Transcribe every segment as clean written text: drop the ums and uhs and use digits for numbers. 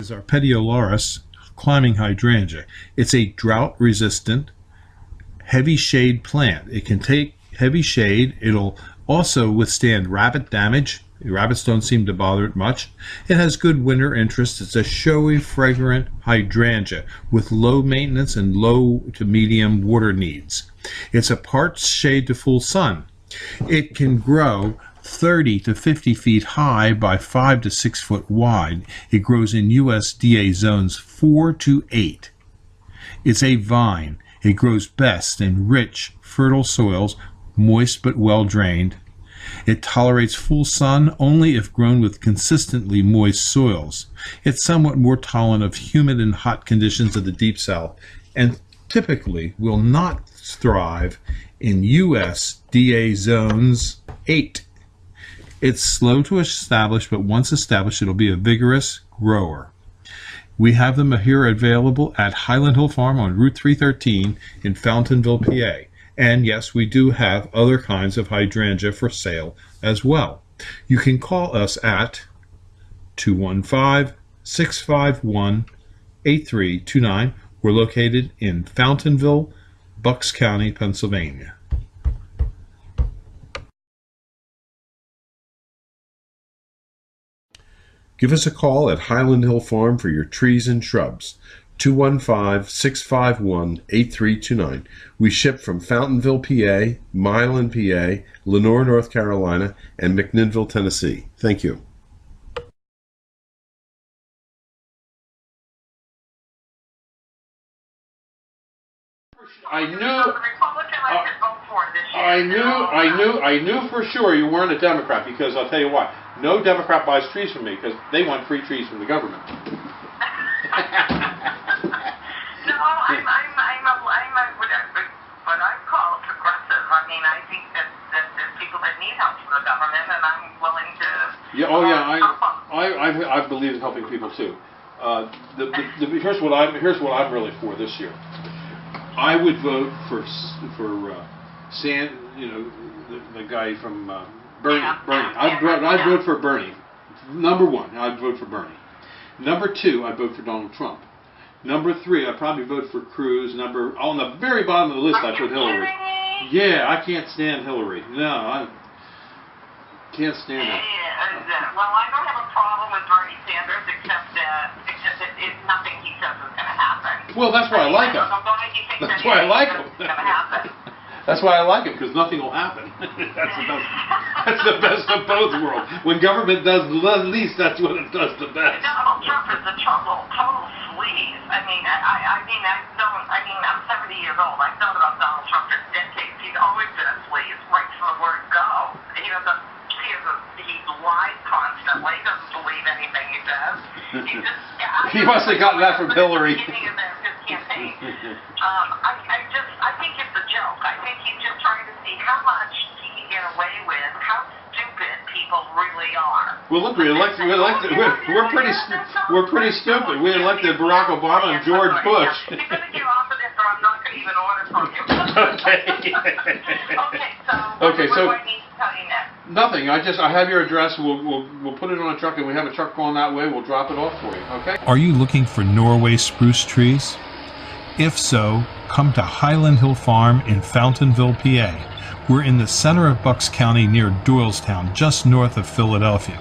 is our Petiolaris climbing hydrangea. It's a drought-resistant, heavy shade plant. It can take heavy shade. It'll also withstand rabbit damage. Rabbits don't seem to bother it much. It has good winter interest. It's a showy, fragrant hydrangea with low maintenance and low to medium water needs. It's a part shade to full sun. It can grow 30 to 50 feet high by 5 to 6 foot wide. It grows in USDA zones 4 to 8. It's a vine. It grows best in rich, fertile soils, moist but well drained. It tolerates full sun only if grown with consistently moist soils. It's somewhat more tolerant of humid and hot conditions of the Deep South, and typically will not thrive in USDA zones 8. It's slow to establish, but once established, it'll be a vigorous grower. We have them here available at Highland Hill Farm on Route 313 in Fountainville, PA. And yes, we do have other kinds of hydrangea for sale as well. You can call us at 215-651-8329. We're located in Fountainville, Bucks County, Pennsylvania. Give us a call at Highland Hill Farm for your trees and shrubs. 215-651-8329. We ship from Fountainville, PA, Milan, PA, Lenoir, North Carolina, and McMinnville, Tennessee. Thank you. I knew for sure you weren't a Democrat, because I'll tell you why. No Democrat buys trees from me because they want free trees from the government. What I call progressive. I mean, I think that there's people that need help from the government, and I'm willing to. Yeah. Oh, yeah. I believe in helping people too. Here's what I'm really for this year. I would vote for the guy from Bernie. Yeah. Bernie. I'd vote for Bernie. Number one, I'd vote for Bernie. Number two, I'd vote for Donald Trump. Number three, I'd probably vote for Cruz. On the very bottom of the list, I'd put Hillary. Yeah, I can't stand Hillary. No, I can't stand her. Well, I don't have a problem with Bernie Sanders, except nothing he says is going to happen. Well, that's why I like him. That's why I like him. That's why I like him, because nothing will happen. That's the best of both worlds. When government does the least, that's when it does the best. Donald Trump is a total sleaze. I'm 70 years old. I've known about Donald Trump for decades. He's always been a sleaze, right from the word go. He lies constantly. He doesn't believe anything he says. He must have gotten that from Hillary. His campaign. I think it's a joke. I think he's just trying to see how much he can get away with, how stupid people really are. Well, look, we're pretty stupid. We elected Barack Obama and George Bush. You're going to get off of this, or I'm not going to even order from you. Okay, so what do I need to tell you next? Nothing. I have your address. We'll put it on a truck, and we have a truck going that way. We'll drop it off for you. Okay? Are you looking for Norway spruce trees? If so, come to Highland Hill Farm in Fountainville, PA. We're in the center of Bucks County near Doylestown, just north of Philadelphia.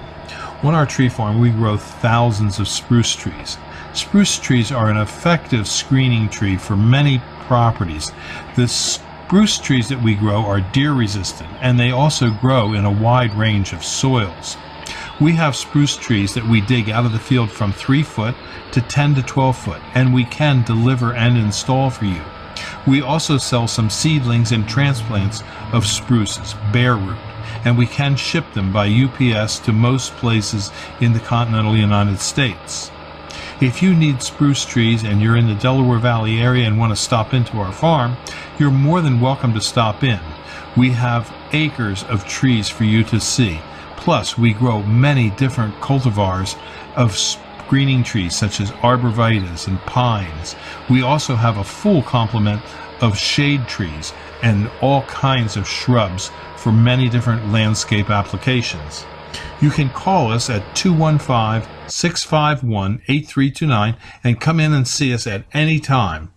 On our tree farm, we grow thousands of spruce trees. Spruce trees are an effective screening tree for many properties. The spruce trees that we grow are deer resistant, and they also grow in a wide range of soils. We have spruce trees that we dig out of the field from 3 foot to 10 to 12 foot, and we can deliver and install for you. We also sell some seedlings and transplants of spruces, bare root, and we can ship them by UPS to most places in the continental United States. If you need spruce trees and you're in the Delaware Valley area and want to stop into our farm, you're more than welcome to stop in. We have acres of trees for you to see. Plus, we grow many different cultivars of screening trees such as arborvitaes and pines. We also have a full complement of shade trees and all kinds of shrubs for many different landscape applications. You can call us at 215-651-8329 and come in and see us at any time.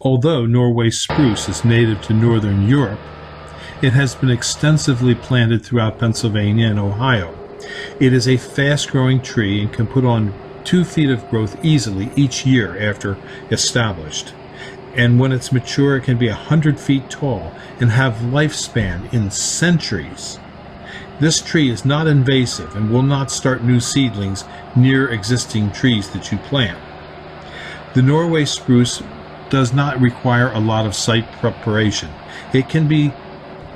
Although Norway spruce is native to northern Europe, it has been extensively planted throughout Pennsylvania and Ohio. It is a fast-growing tree and can put on 2 feet of growth easily each year after established. And when it's mature, it can be 100 feet tall and have lifespan in centuries. This tree is not invasive and will not start new seedlings near existing trees that you plant. The Norway spruce does not require a lot of site preparation. It can be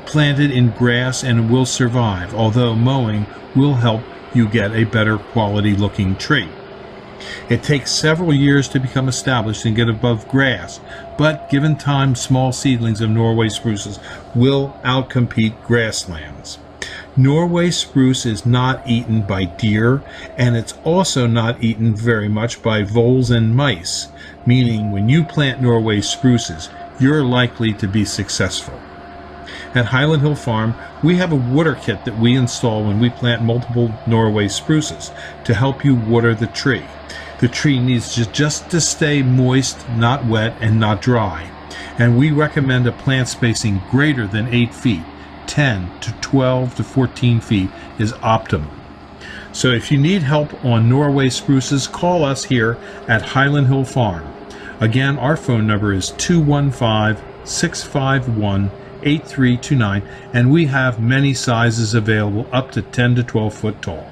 planted in grass and will survive, although mowing will help you get a better quality looking tree. It takes several years to become established and get above grass, but given time, small seedlings of Norway spruces will outcompete grasslands. Norway spruce is not eaten by deer, and it's also not eaten very much by voles and mice, meaning when you plant Norway spruces, you're likely to be successful. At Highland Hill Farm, we have a water kit that we install when we plant multiple Norway spruces to help you water the tree. The tree needs just to stay moist, not wet, and not dry. And we recommend a plant spacing greater than 8 feet. 10 to 12 to 14 feet is optimum. So if you need help on Norway spruces, call us here at Highland Hill Farm. Again, our phone number is 215-651-8329, and we have many sizes available up to 10 to 12 foot tall.